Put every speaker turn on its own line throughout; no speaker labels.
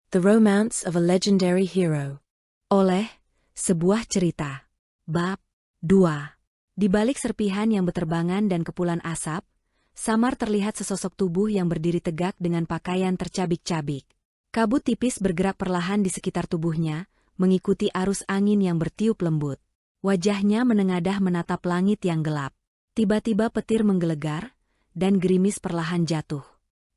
The Romance of a Legendary Hero. Oleh sebuah cerita. Bab 2. Di balik serpihan yang berterbangan dan kepulan asap, samar terlihat sesosok tubuh yang berdiri tegak dengan pakaian tercabik-cabik. Kabut tipis bergerak perlahan di sekitar tubuhnya, mengikuti arus angin yang bertiup lembut. Wajahnya menengadah menatap langit yang gelap. Tiba-tiba petir menggelegar, dan gerimis perlahan jatuh.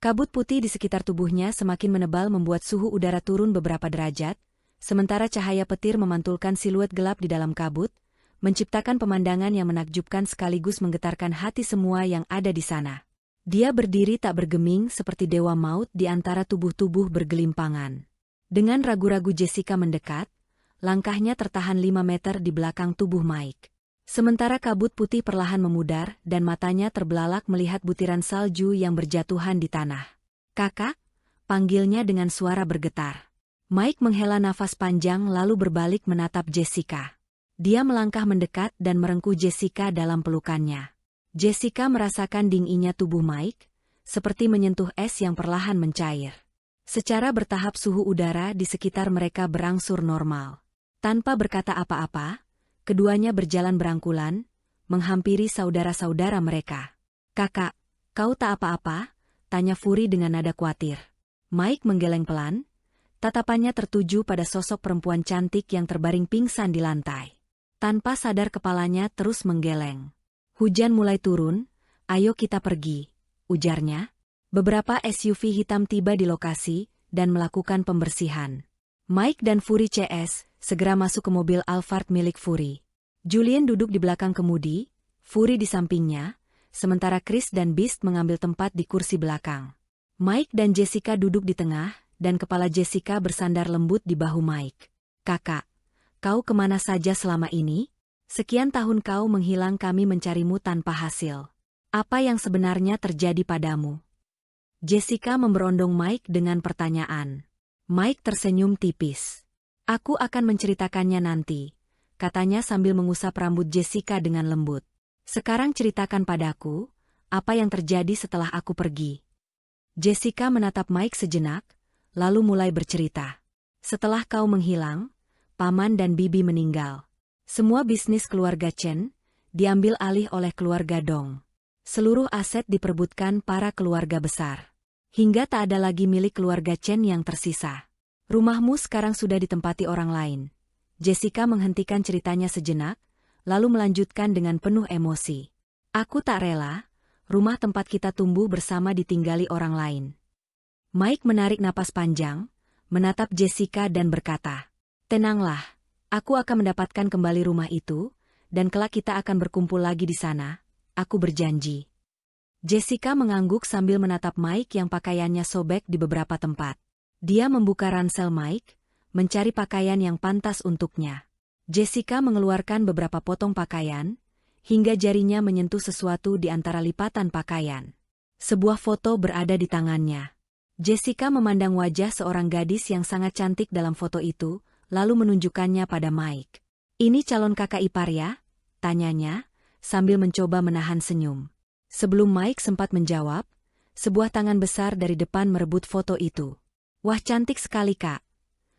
Kabut putih di sekitar tubuhnya semakin menebal membuat suhu udara turun beberapa derajat, sementara cahaya petir memantulkan siluet gelap di dalam kabut, menciptakan pemandangan yang menakjubkan sekaligus menggetarkan hati semua yang ada di sana. Dia berdiri tak bergeming seperti dewa maut di antara tubuh-tubuh bergelimpangan. Dengan ragu-ragu Jessica mendekat, langkahnya tertahan 5 meter di belakang tubuh Mike. Sementara kabut putih perlahan memudar dan matanya terbelalak melihat butiran salju yang berjatuhan di tanah. "Kakak," panggilnya dengan suara bergetar. Mike menghela nafas panjang lalu berbalik menatap Jessica. Dia melangkah mendekat dan merengkuh Jessica dalam pelukannya. Jessica merasakan dinginnya tubuh Mike, seperti menyentuh es yang perlahan mencair. Secara bertahap suhu udara di sekitar mereka berangsur normal. Tanpa berkata apa-apa, keduanya berjalan berangkulan, menghampiri saudara-saudara mereka. "Kakak, kau tak apa-apa?" tanya Fury dengan nada khawatir. Mike menggeleng pelan, tatapannya tertuju pada sosok perempuan cantik yang terbaring pingsan di lantai. Tanpa sadar kepalanya terus menggeleng. "Hujan mulai turun, ayo kita pergi," ujarnya. Beberapa SUV hitam tiba di lokasi dan melakukan pembersihan. Mike dan Fury CS segera masuk ke mobil Alphard milik Fury. Julian duduk di belakang kemudi, Fury di sampingnya, sementara Chris dan Beast mengambil tempat di kursi belakang. Mike dan Jessica duduk di tengah, dan kepala Jessica bersandar lembut di bahu Mike. "Kakak, kau kemana saja selama ini? Sekian tahun kau menghilang, kami mencarimu tanpa hasil. Apa yang sebenarnya terjadi padamu?" Jessica memberondong Mike dengan pertanyaan. Mike tersenyum tipis. "Aku akan menceritakannya nanti," katanya sambil mengusap rambut Jessica dengan lembut. "Sekarang ceritakan padaku, apa yang terjadi setelah aku pergi." Jessica menatap Mike sejenak, lalu mulai bercerita. "Setelah kau menghilang, paman dan bibi meninggal. Semua bisnis keluarga Chen diambil alih oleh keluarga Dong. Seluruh aset diperebutkan para keluarga besar. Hingga tak ada lagi milik keluarga Chen yang tersisa. Rumahmu sekarang sudah ditempati orang lain." Jessica menghentikan ceritanya sejenak, lalu melanjutkan dengan penuh emosi. "Aku tak rela, rumah tempat kita tumbuh bersama ditinggali orang lain." Mike menarik napas panjang, menatap Jessica dan berkata, "Tenanglah, aku akan mendapatkan kembali rumah itu, dan kelak kita akan berkumpul lagi di sana, aku berjanji." Jessica mengangguk sambil menatap Mike yang pakaiannya sobek di beberapa tempat. Dia membuka ransel Mike, mencari pakaian yang pantas untuknya. Jessica mengeluarkan beberapa potong pakaian, hingga jarinya menyentuh sesuatu di antara lipatan pakaian. Sebuah foto berada di tangannya. Jessica memandang wajah seorang gadis yang sangat cantik dalam foto itu, lalu menunjukkannya pada Mike. "Ini calon kakak ipar ya?" tanyanya, sambil mencoba menahan senyum. Sebelum Mike sempat menjawab, sebuah tangan besar dari depan merebut foto itu. "Wah, cantik sekali, Kak,"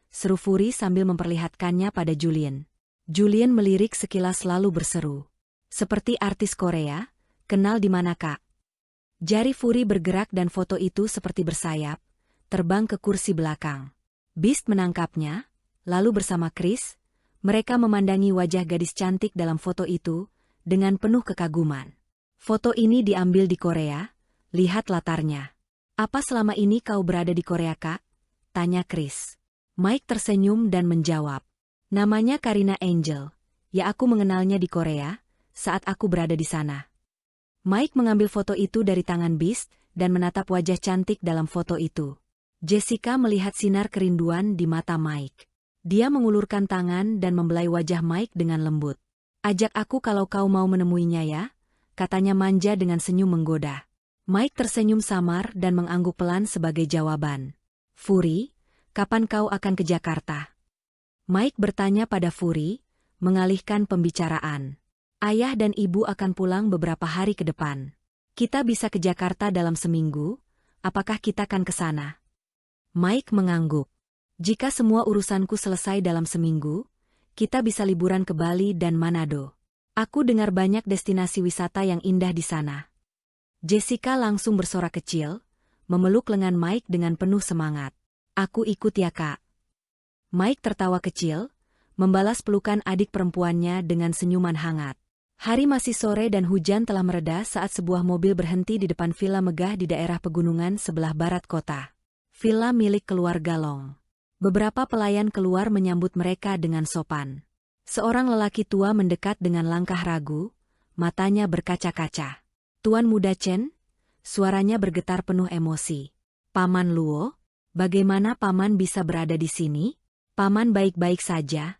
seru Fury sambil memperlihatkannya pada Julian. Julian melirik sekilas lalu berseru, "Seperti artis Korea, kenal di mana, Kak?" Jari Fury bergerak dan foto itu seperti bersayap, terbang ke kursi belakang. Beast menangkapnya, lalu bersama Chris, mereka memandangi wajah gadis cantik dalam foto itu, dengan penuh kekaguman. "Foto ini diambil di Korea, lihat latarnya." "Apa selama ini kau berada di Korea, Kak?" tanya Chris. Mike tersenyum dan menjawab, "Namanya Karina Angel. Ya, aku mengenalnya di Korea, saat aku berada di sana." Mike mengambil foto itu dari tangan Beast, dan menatap wajah cantik dalam foto itu. Jessica melihat sinar kerinduan di mata Mike. Dia mengulurkan tangan dan membelai wajah Mike dengan lembut. "Ajak aku kalau kau mau menemuinya ya," katanya manja dengan senyum menggoda. Mike tersenyum samar dan mengangguk pelan sebagai jawaban. "Fury, kapan kau akan ke Jakarta?" Mike bertanya pada Fury, mengalihkan pembicaraan. "Ayah dan ibu akan pulang beberapa hari ke depan. Kita bisa ke Jakarta dalam seminggu, apakah kita akan ke sana?" Mike mengangguk. Jika semua urusanku selesai dalam seminggu, kita bisa liburan ke Bali dan Manado. Aku dengar banyak destinasi wisata yang indah di sana. Jessica langsung bersorak kecil, memeluk lengan Mike dengan penuh semangat. Aku ikut ya kak. Mike tertawa kecil, membalas pelukan adik perempuannya dengan senyuman hangat. Hari masih sore dan hujan telah mereda saat sebuah mobil berhenti di depan villa megah di daerah pegunungan sebelah barat kota. Villa milik keluarga Long. Beberapa pelayan keluar menyambut mereka dengan sopan. Seorang lelaki tua mendekat dengan langkah ragu, matanya berkaca-kaca. Tuan muda Chen, suaranya bergetar penuh emosi. Paman Luo, bagaimana paman bisa berada di sini? Paman baik-baik saja.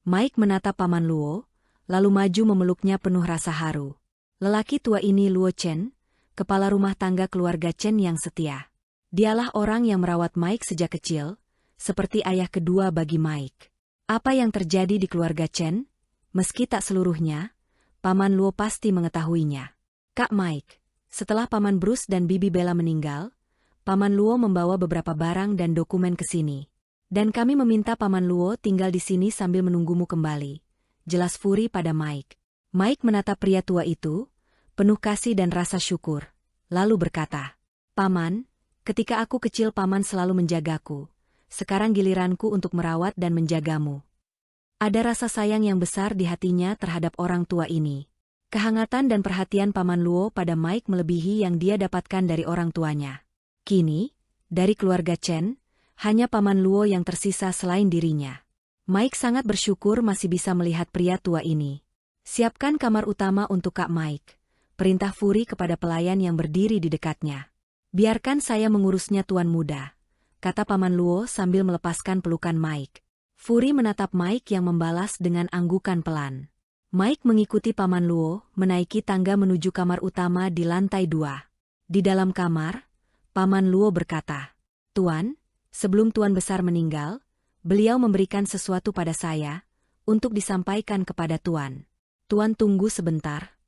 Mike menatap Paman Luo, lalu maju memeluknya penuh rasa haru. Lelaki tua ini Luo Chen, kepala rumah tangga keluarga Chen yang setia. Dialah orang yang merawat Mike sejak kecil, seperti ayah kedua bagi Mike. Apa yang terjadi di keluarga Chen? Meski tak seluruhnya, Paman Luo pasti mengetahuinya. Kak Mike, setelah Paman Bruce dan Bibi Bella meninggal, Paman Luo membawa beberapa barang dan dokumen ke sini. Dan kami meminta Paman Luo tinggal di sini sambil menunggumu kembali. Jelas Fury pada Mike. Mike menatap pria tua itu, penuh kasih dan rasa syukur. Lalu berkata, Paman, ketika aku kecil Paman selalu menjagaku. Sekarang giliranku untuk merawat dan menjagamu. Ada rasa sayang yang besar di hatinya terhadap orang tua ini. Kehangatan dan perhatian Paman Luo pada Mike melebihi yang dia dapatkan dari orang tuanya. Kini, dari keluarga Chen, hanya Paman Luo yang tersisa selain dirinya. Mike sangat bersyukur masih bisa melihat pria tua ini. Siapkan kamar utama untuk Kak Mike. Perintah Fury kepada pelayan yang berdiri di dekatnya. Biarkan saya mengurusnya tuan muda, kata Paman Luo sambil melepaskan pelukan Mike. Fury menatap Mike yang membalas dengan anggukan pelan. Mike mengikuti Paman Luo menaiki tangga menuju kamar utama di lantai 2. Di dalam kamar, Paman Luo berkata, Tuan, sebelum Tuan Besar meninggal, beliau memberikan sesuatu pada saya, untuk disampaikan kepada Tuan. Tuan tunggu sebentar.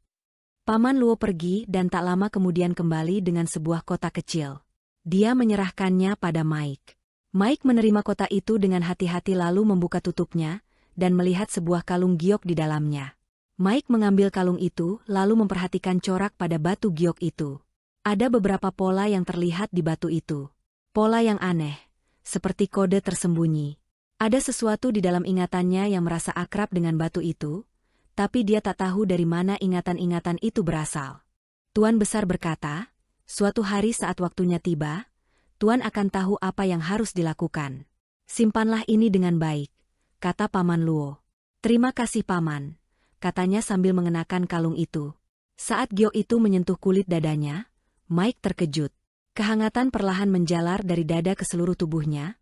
Paman Luo pergi dan tak lama kemudian kembali dengan sebuah kotak kecil. Dia menyerahkannya pada Mike. Mike menerima kotak itu dengan hati-hati lalu membuka tutupnya, dan melihat sebuah kalung giok di dalamnya. Mike mengambil kalung itu lalu memperhatikan corak pada batu giok itu. Ada beberapa pola yang terlihat di batu itu. Pola yang aneh, seperti kode tersembunyi. Ada sesuatu di dalam ingatannya yang merasa akrab dengan batu itu, tapi dia tak tahu dari mana ingatan-ingatan itu berasal. Tuan Besar berkata, suatu hari saat waktunya tiba, Tuan akan tahu apa yang harus dilakukan. Simpanlah ini dengan baik, kata Paman Luo. Terima kasih Paman, katanya sambil mengenakan kalung itu. Saat giok itu menyentuh kulit dadanya, Mike terkejut. Kehangatan perlahan menjalar dari dada ke seluruh tubuhnya,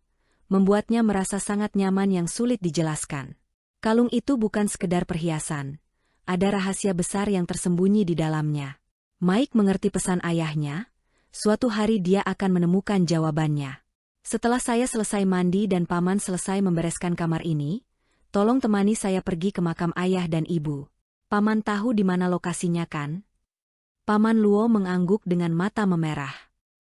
membuatnya merasa sangat nyaman yang sulit dijelaskan. Kalung itu bukan sekedar perhiasan, ada rahasia besar yang tersembunyi di dalamnya. Mike mengerti pesan ayahnya, suatu hari dia akan menemukan jawabannya. Setelah saya selesai mandi dan Paman selesai membereskan kamar ini, tolong temani saya pergi ke makam ayah dan ibu. Paman tahu di mana lokasinya kan? Paman Luo mengangguk dengan mata memerah.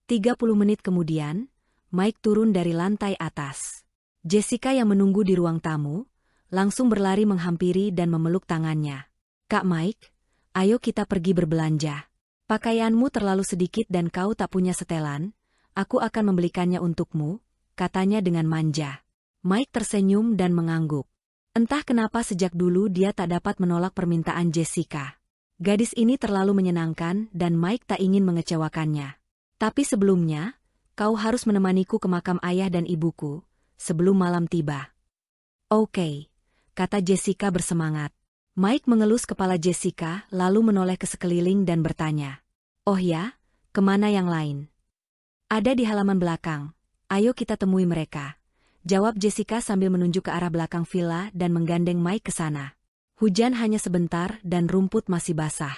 30 menit kemudian, Mike turun dari lantai atas. Jessica yang menunggu di ruang tamu, langsung berlari menghampiri dan memeluk tangannya. Kak Mike, ayo kita pergi berbelanja. Pakaianmu terlalu sedikit dan kau tak punya setelan, aku akan membelikannya untukmu, katanya dengan manja. Mike tersenyum dan mengangguk. Entah kenapa sejak dulu dia tak dapat menolak permintaan Jessica. Gadis ini terlalu menyenangkan dan Mike tak ingin mengecewakannya. Tapi sebelumnya, kau harus menemaniku ke makam ayah dan ibuku, sebelum malam tiba. Oke, kata Jessica bersemangat. Mike mengelus kepala Jessica lalu menoleh ke sekeliling dan bertanya. Oh ya, kemana yang lain? Ada di halaman belakang, ayo kita temui mereka. Jawab Jessica sambil menunjuk ke arah belakang villa dan menggandeng Mike ke sana. Hujan hanya sebentar dan rumput masih basah.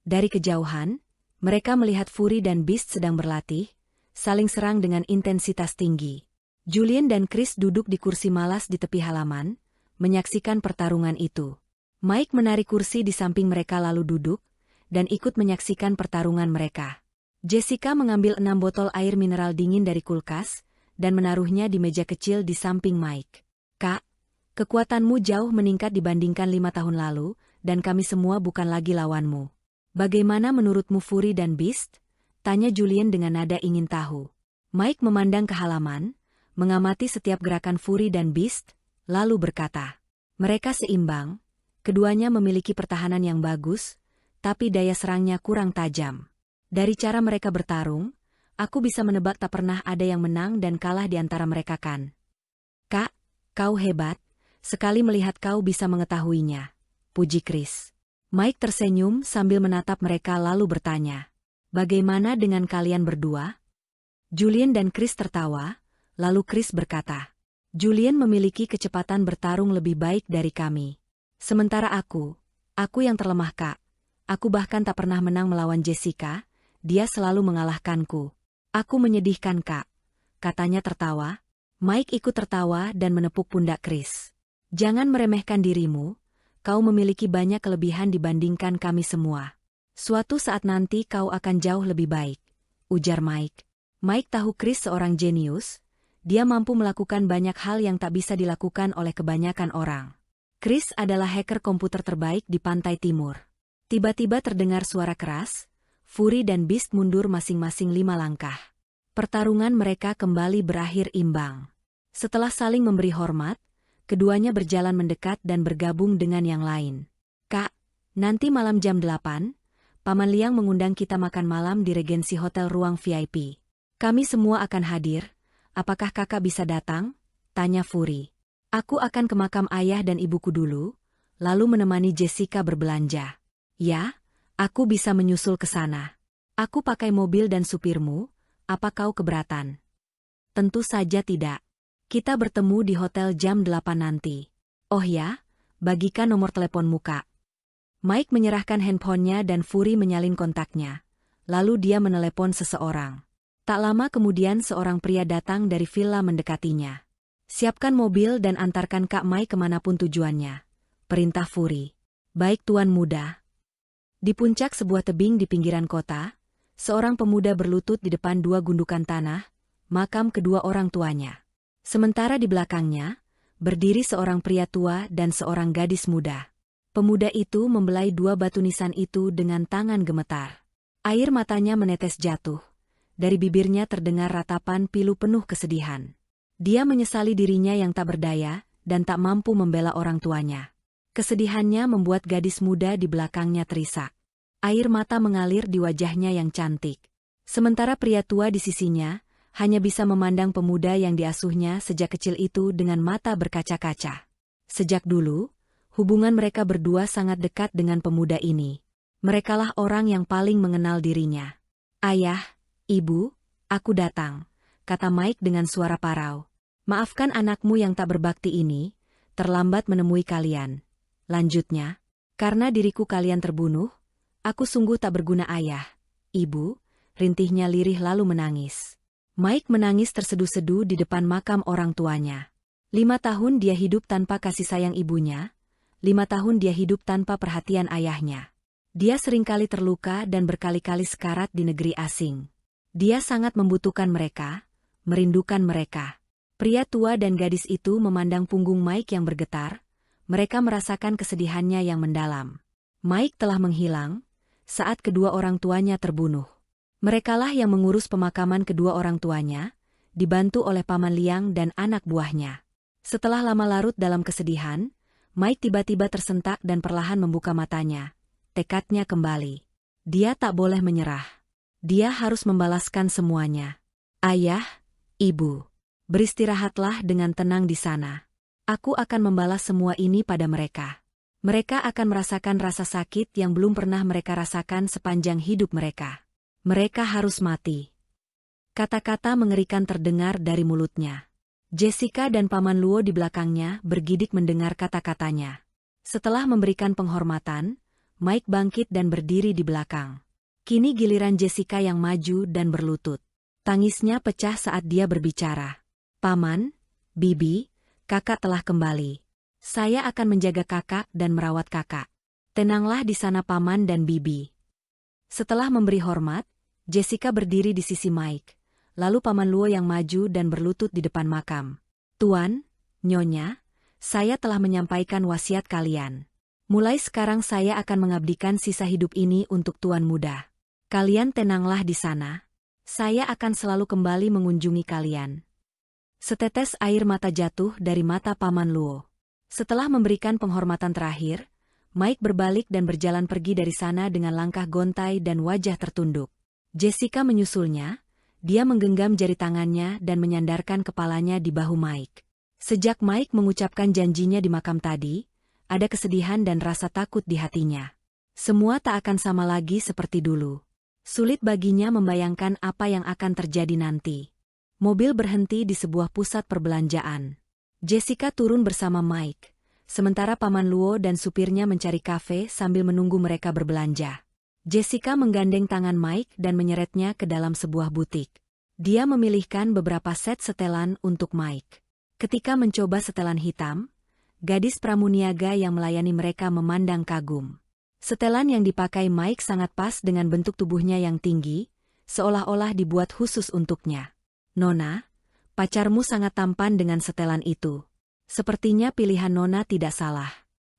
Dari kejauhan, mereka melihat Fury dan Beast sedang berlatih, saling serang dengan intensitas tinggi. Julian dan Chris duduk di kursi malas di tepi halaman, menyaksikan pertarungan itu. Mike menarik kursi di samping mereka lalu duduk, dan ikut menyaksikan pertarungan mereka. Jessica mengambil 6 botol air mineral dingin dari kulkas, dan menaruhnya di meja kecil di samping Mike. Kak, kekuatanmu jauh meningkat dibandingkan 5 tahun lalu, dan kami semua bukan lagi lawanmu. Bagaimana menurutmu Fury dan Beast? Tanya Julian dengan nada ingin tahu. Mike memandang ke halaman, mengamati setiap gerakan Fury dan Beast, lalu berkata, mereka seimbang, keduanya memiliki pertahanan yang bagus, tapi daya serangnya kurang tajam. Dari cara mereka bertarung, aku bisa menebak tak pernah ada yang menang dan kalah di antara mereka kan. Kak, kau hebat, sekali melihat kau bisa mengetahuinya, puji Chris. Mike tersenyum sambil menatap mereka lalu bertanya, bagaimana dengan kalian berdua? Julian dan Chris tertawa, lalu Chris berkata, Julian memiliki kecepatan bertarung lebih baik dari kami. Sementara aku yang terlemah Kak. Aku bahkan tak pernah menang melawan Jessica, dia selalu mengalahkanku. Aku menyedihkan Kak, katanya tertawa. Mike ikut tertawa dan menepuk pundak Chris. Jangan meremehkan dirimu, kau memiliki banyak kelebihan dibandingkan kami semua. Suatu saat nanti kau akan jauh lebih baik, ujar Mike. Mike tahu Chris seorang jenius, dia mampu melakukan banyak hal yang tak bisa dilakukan oleh kebanyakan orang. Chris adalah hacker komputer terbaik di pantai timur. Tiba-tiba terdengar suara keras, Fury dan Beast mundur masing-masing 5 langkah. Pertarungan mereka kembali berakhir imbang. Setelah saling memberi hormat, keduanya berjalan mendekat dan bergabung dengan yang lain. Kak, nanti malam jam 8, Paman Liang mengundang kita makan malam di Regency Hotel Ruang VIP. Kami semua akan hadir, apakah kakak bisa datang? Tanya Fury. Aku akan ke makam ayah dan ibuku dulu, lalu menemani Jessica berbelanja. Ya, aku bisa menyusul ke sana. Aku pakai mobil dan supirmu, apa kau keberatan? Tentu saja tidak. Kita bertemu di hotel jam 8 nanti. Oh ya, bagikan nomor teleponmu Kak. Mike menyerahkan handphonenya dan Fury menyalin kontaknya. Lalu dia menelepon seseorang. Tak lama kemudian seorang pria datang dari villa mendekatinya. Siapkan mobil dan antarkan Kak Mike kemanapun tujuannya, perintah Fury. Baik Tuan Muda. Di puncak sebuah tebing di pinggiran kota, seorang pemuda berlutut di depan 2 gundukan tanah, makam kedua orang tuanya. Sementara di belakangnya, berdiri seorang pria tua dan seorang gadis muda. Pemuda itu membelai 2 batu nisan itu dengan tangan gemetar. Air matanya menetes jatuh. Dari bibirnya terdengar ratapan pilu penuh kesedihan. Dia menyesali dirinya yang tak berdaya dan tak mampu membela orang tuanya. Kesedihannya membuat gadis muda di belakangnya terisak. Air mata mengalir di wajahnya yang cantik. Sementara pria tua di sisinya, hanya bisa memandang pemuda yang diasuhnya sejak kecil itu dengan mata berkaca-kaca. Sejak dulu, hubungan mereka berdua sangat dekat dengan pemuda ini. Merekalah orang yang paling mengenal dirinya. Ayah, Ibu, aku datang, kata Mike dengan suara parau. Maafkan anakmu yang tak berbakti ini, terlambat menemui kalian. Lanjutnya, karena diriku kalian terbunuh, aku sungguh tak berguna ayah, ibu, rintihnya lirih lalu menangis. Mike menangis terseduh-seduh di depan makam orang tuanya. 5 tahun dia hidup tanpa kasih sayang ibunya, 5 tahun dia hidup tanpa perhatian ayahnya. Dia seringkali terluka dan berkali-kali sekarat di negeri asing. Dia sangat membutuhkan mereka, merindukan mereka. Pria tua dan gadis itu memandang punggung Mike yang bergetar. Mereka merasakan kesedihannya yang mendalam. Mike telah menghilang saat kedua orang tuanya terbunuh. Merekalah yang mengurus pemakaman kedua orang tuanya, dibantu oleh Paman Liang dan anak buahnya. Setelah lama larut dalam kesedihan, Mike tiba-tiba tersentak dan perlahan membuka matanya. Tekadnya kembali. Dia tak boleh menyerah. Dia harus membalaskan semuanya. Ayah, Ibu, beristirahatlah dengan tenang di sana. Aku akan membalas semua ini pada mereka. Mereka akan merasakan rasa sakit yang belum pernah mereka rasakan sepanjang hidup mereka. Mereka harus mati. Kata-kata mengerikan terdengar dari mulutnya. Jessica dan Paman Luo di belakangnya bergidik mendengar kata-katanya. Setelah memberikan penghormatan, Mike bangkit dan berdiri di belakang. Kini giliran Jessica yang maju dan berlutut. Tangisnya pecah saat dia berbicara. Paman, Bibi, kakak telah kembali. Saya akan menjaga kakak dan merawat kakak. Tenanglah di sana Paman dan Bibi. Setelah memberi hormat, Jessica berdiri di sisi Mike, lalu Paman Luo yang maju dan berlutut di depan makam. Tuan, Nyonya, saya telah menyampaikan wasiat kalian. Mulai sekarang saya akan mengabdikan sisa hidup ini untuk Tuan Muda. Kalian tenanglah di sana. Saya akan selalu kembali mengunjungi kalian. Setetes air mata jatuh dari mata Paman Luo. Setelah memberikan penghormatan terakhir, Mike berbalik dan berjalan pergi dari sana dengan langkah gontai dan wajah tertunduk. Jessica menyusulnya. Dia menggenggam jari tangannya dan menyandarkan kepalanya di bahu Mike. Sejak Mike mengucapkan janjinya di makam tadi, ada kesedihan dan rasa takut di hatinya. Semua tak akan sama lagi seperti dulu. Sulit baginya membayangkan apa yang akan terjadi nanti. Mobil berhenti di sebuah pusat perbelanjaan. Jessica turun bersama Mike, sementara Paman Luo dan supirnya mencari kafe sambil menunggu mereka berbelanja. Jessica menggandeng tangan Mike dan menyeretnya ke dalam sebuah butik. Dia memilihkan beberapa set setelan untuk Mike. Ketika mencoba setelan hitam, gadis pramuniaga yang melayani mereka memandang kagum. Setelan yang dipakai Mike sangat pas dengan bentuk tubuhnya yang tinggi, seolah-olah dibuat khusus untuknya. Nona, pacarmu sangat tampan dengan setelan itu. Sepertinya pilihan Nona tidak salah.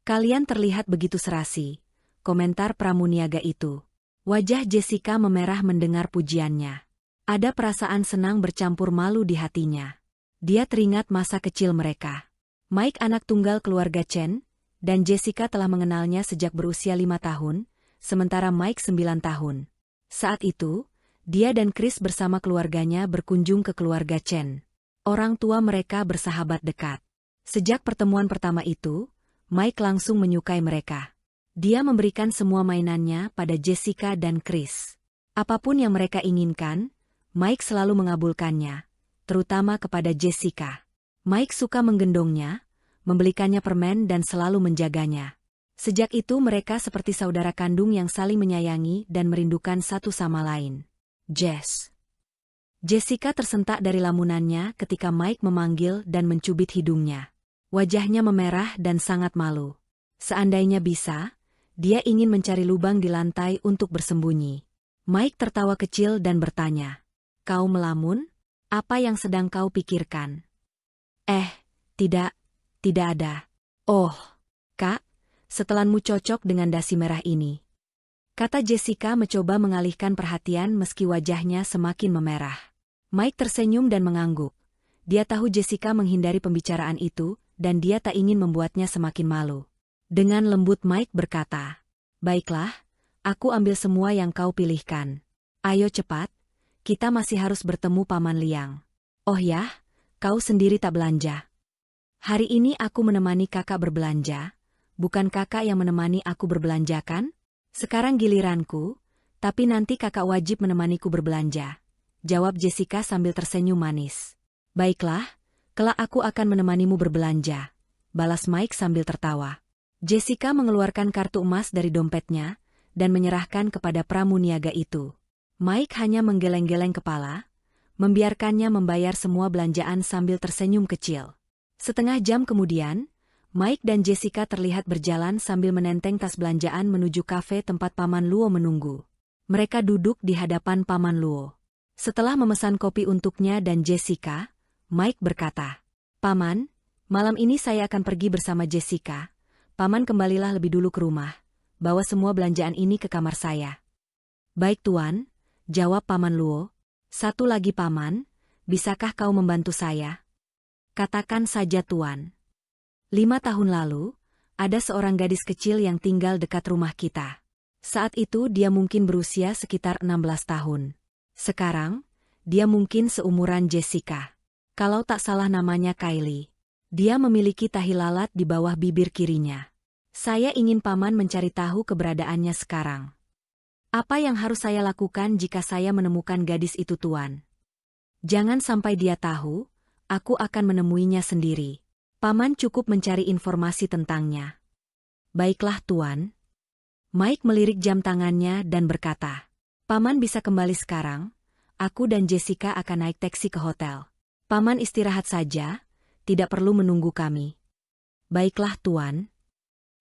Kalian terlihat begitu serasi. Komentar pramuniaga itu. Wajah Jessica memerah mendengar pujiannya. Ada perasaan senang bercampur malu di hatinya. Dia teringat masa kecil mereka. Mike anak tunggal keluarga Chen, dan Jessica telah mengenalnya sejak berusia 5 tahun, sementara Mike 9 tahun. Saat itu, dia dan Chris bersama keluarganya berkunjung ke keluarga Chen. Orang tua mereka bersahabat dekat. Sejak pertemuan pertama itu, Mike langsung menyukai mereka. Dia memberikan semua mainannya pada Jessica dan Chris. Apapun yang mereka inginkan, Mike selalu mengabulkannya, terutama kepada Jessica. Mike suka menggendongnya, membelikannya permen dan selalu menjaganya. Sejak itu mereka seperti saudara kandung yang saling menyayangi dan merindukan satu sama lain. Jess. Jessica tersentak dari lamunannya ketika Mike memanggil dan mencubit hidungnya. Wajahnya memerah dan sangat malu. Seandainya bisa, dia ingin mencari lubang di lantai untuk bersembunyi. Mike tertawa kecil dan bertanya, "Kau melamun? Apa yang sedang kau pikirkan?" Tidak ada. Oh, Kak, setelanmu cocok dengan dasi merah ini," kata Jessica mencoba mengalihkan perhatian meski wajahnya semakin memerah. Mike tersenyum dan mengangguk. Dia tahu Jessica menghindari pembicaraan itu, dan dia tak ingin membuatnya semakin malu. Dengan lembut Mike berkata, "Baiklah, aku ambil semua yang kau pilihkan. Ayo cepat, kita masih harus bertemu Paman Liang." "Oh ya, kau sendiri tak belanja?" "Hari ini aku menemani kakak berbelanja, bukan kakak yang menemani aku berbelanja kan? Sekarang giliranku, tapi nanti kakak wajib menemaniku berbelanja," jawab Jessica sambil tersenyum manis. "Baiklah, kelak aku akan menemanimu berbelanja," balas Mike sambil tertawa. Jessica mengeluarkan kartu emas dari dompetnya dan menyerahkan kepada pramuniaga itu. Mike hanya menggeleng-geleng kepala, membiarkannya membayar semua belanjaan sambil tersenyum kecil. Setengah jam kemudian, Mike dan Jessica terlihat berjalan sambil menenteng tas belanjaan menuju kafe tempat Paman Luo menunggu. Mereka duduk di hadapan Paman Luo. Setelah memesan kopi untuknya dan Jessica, Mike berkata, "Paman, malam ini saya akan pergi bersama Jessica. Paman kembalilah lebih dulu ke rumah, bawa semua belanjaan ini ke kamar saya." "Baik Tuan," jawab Paman Luo. "Satu lagi Paman, bisakah kau membantu saya?" "Katakan saja Tuan." 5 tahun lalu, ada seorang gadis kecil yang tinggal dekat rumah kita. Saat itu dia mungkin berusia sekitar 16 tahun. Sekarang, dia mungkin seumuran Jessica. Kalau tak salah namanya Kylie. Dia memiliki tahi lalat di bawah bibir kirinya. Saya ingin Paman mencari tahu keberadaannya sekarang. Apa yang harus saya lakukan jika saya menemukan gadis itu Tuan? Jangan sampai dia tahu, aku akan menemuinya sendiri. Paman cukup mencari informasi tentangnya." "Baiklah Tuan." Mike melirik jam tangannya dan berkata, "Paman bisa kembali sekarang, aku dan Jessica akan naik taksi ke hotel. Paman istirahat saja, tidak perlu menunggu kami." "Baiklah Tuan."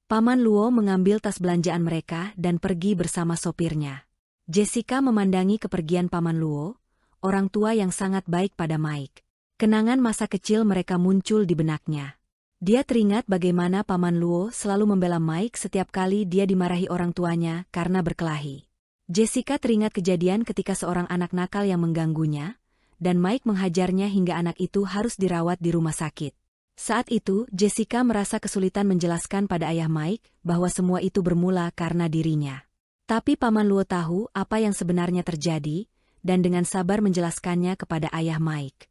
Paman Luo mengambil tas belanjaan mereka dan pergi bersama sopirnya. Jessica memandangi kepergian Paman Luo, orang tua yang sangat baik pada Mike. Kenangan masa kecil mereka muncul di benaknya. Dia teringat bagaimana Paman Luo selalu membela Mike setiap kali dia dimarahi orang tuanya karena berkelahi. Jessica teringat kejadian ketika seorang anak nakal yang mengganggunya, dan Mike menghajarnya hingga anak itu harus dirawat di rumah sakit. Saat itu, Jessica merasa kesulitan menjelaskan pada ayah Mike bahwa semua itu bermula karena dirinya. Tapi Paman Luo tahu apa yang sebenarnya terjadi, dan dengan sabar menjelaskannya kepada ayah Mike.